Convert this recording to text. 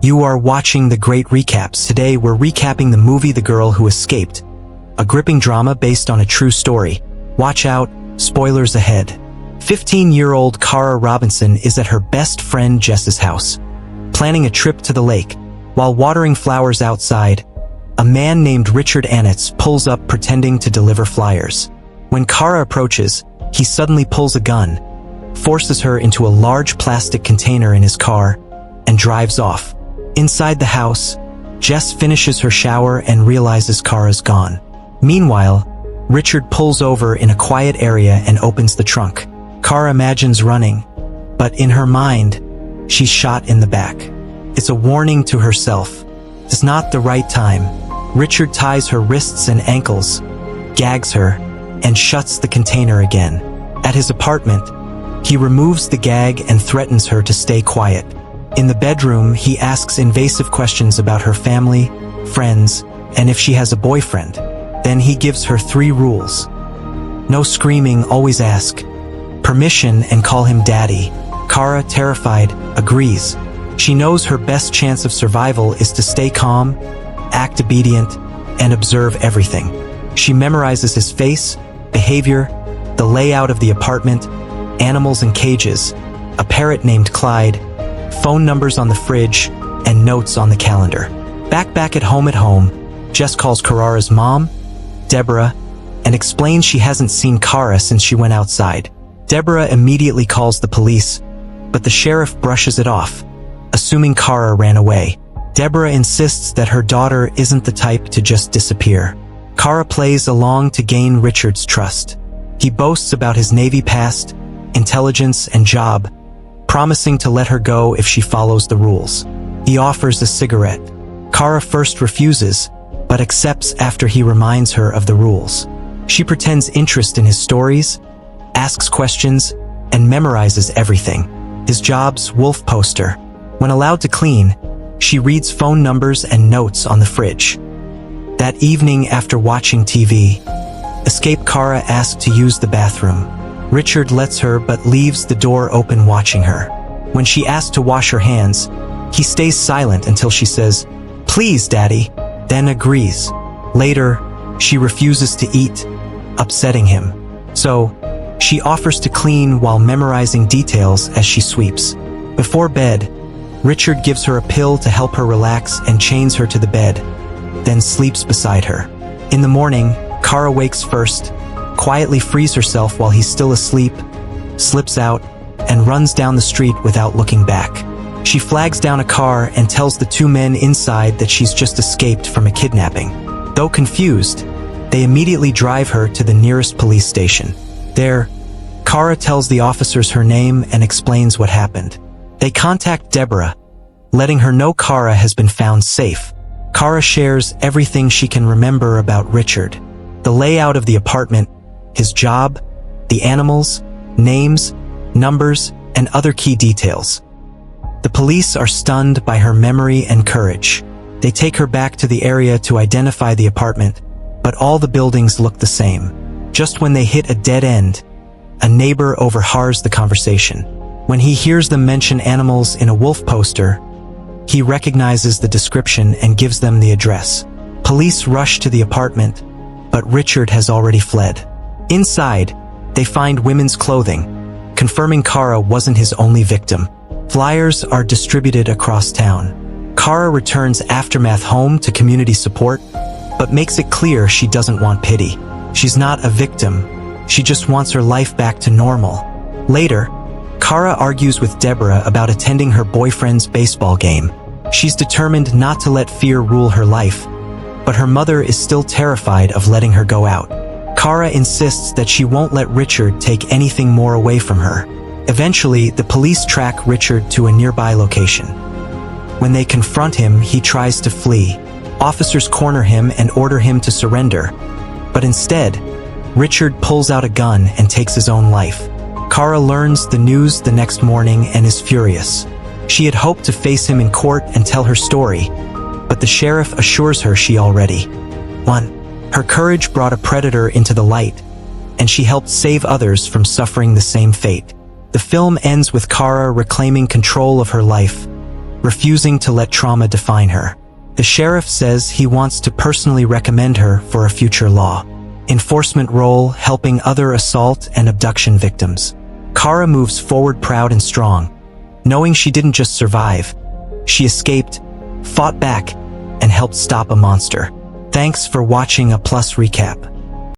You are watching The Great Recaps. Today we're recapping the movie The Girl Who Escaped, a gripping drama based on a true story. Watch out, spoilers ahead. 15-year-old Cara Robinson is at her best friend Jess's house, planning a trip to the lake. While watering flowers outside, a man named Richard Anitz pulls up pretending to deliver flyers. When Cara approaches, he suddenly pulls a gun, forces her into a large plastic container in his car, and drives off. Inside the house, Jess finishes her shower and realizes Cara's gone. Meanwhile, Richard pulls over in a quiet area and opens the trunk. Cara imagines running, but in her mind, she's shot in the back. It's a warning to herself. It's not the right time. Richard ties her wrists and ankles, gags her, and shuts the container again. At his apartment, he removes the gag and threatens her to stay quiet. In the bedroom, he asks invasive questions about her family, friends, and if she has a boyfriend. Then he gives her 3 rules. No screaming, always ask permission and call him daddy. Cara, terrified, agrees. She knows her best chance of survival is to stay calm, act obedient, and observe everything. She memorizes his face, behavior, the layout of the apartment, animals in cages, a parrot named Clyde, phone numbers on the fridge, and notes on the calendar. Back at home, Jess calls Cara's mom, Deborah, and explains she hasn't seen Cara since she went outside. Deborah immediately calls the police, but the sheriff brushes it off, assuming Cara ran away. Deborah insists that her daughter isn't the type to just disappear. Cara plays along to gain Richard's trust. He boasts about his Navy past, intelligence, and job, promising to let her go if she follows the rules. He offers a cigarette. Cara first refuses, but accepts after he reminds her of the rules. She pretends interest in his stories, asks questions, and memorizes everything. His job's wolf poster. When allowed to clean, she reads phone numbers and notes on the fridge. That evening, after watching TV, escape Cara asked to use the bathroom. Richard lets her but leaves the door open watching her. When she asks to wash her hands, he stays silent until she says, "Please, Daddy," then agrees. Later, she refuses to eat, upsetting him. So, she offers to clean while memorizing details as she sweeps. Before bed, Richard gives her a pill to help her relax and chains her to the bed, then sleeps beside her. In the morning, Cara wakes first, quietly frees herself while he's still asleep, slips out, and runs down the street without looking back. She flags down a car and tells the 2 men inside that she's just escaped from a kidnapping. Though confused, they immediately drive her to the nearest police station. There, Cara tells the officers her name and explains what happened. They contact Deborah, letting her know Cara has been found safe. Cara shares everything she can remember about Richard: the layout of the apartment, his job, the animals, names, numbers, and other key details. The police are stunned by her memory and courage. They take her back to the area to identify the apartment, but all the buildings look the same. Just when they hit a dead end, a neighbor overhears the conversation. When he hears them mention animals in a wolf poster, he recognizes the description and gives them the address. Police rush to the apartment, but Richard has already fled. Inside, they find women's clothing, confirming Cara wasn't his only victim. Flyers are distributed across town. Cara returns Aftermath home to community support, but makes it clear she doesn't want pity. She's not a victim, she just wants her life back to normal. Later, Cara argues with Deborah about attending her boyfriend's baseball game. She's determined not to let fear rule her life, but her mother is still terrified of letting her go out. Cara insists that she won't let Richard take anything more away from her. Eventually, the police track Richard to a nearby location. When they confront him, he tries to flee. Officers corner him and order him to surrender, but instead, Richard pulls out a gun and takes his own life. Cara learns the news the next morning and is furious. She had hoped to face him in court and tell her story, but the sheriff assures her she already won. Her courage brought a predator into the light, and she helped save others from suffering the same fate. The film ends with Cara reclaiming control of her life, refusing to let trauma define her. The sheriff says he wants to personally recommend her for a future law enforcement role, helping other assault and abduction victims. Kara moves forward proud and strong, knowing she didn't just survive. She escaped, fought back, and helped stop a monster. Thanks for watching a Plus Recap.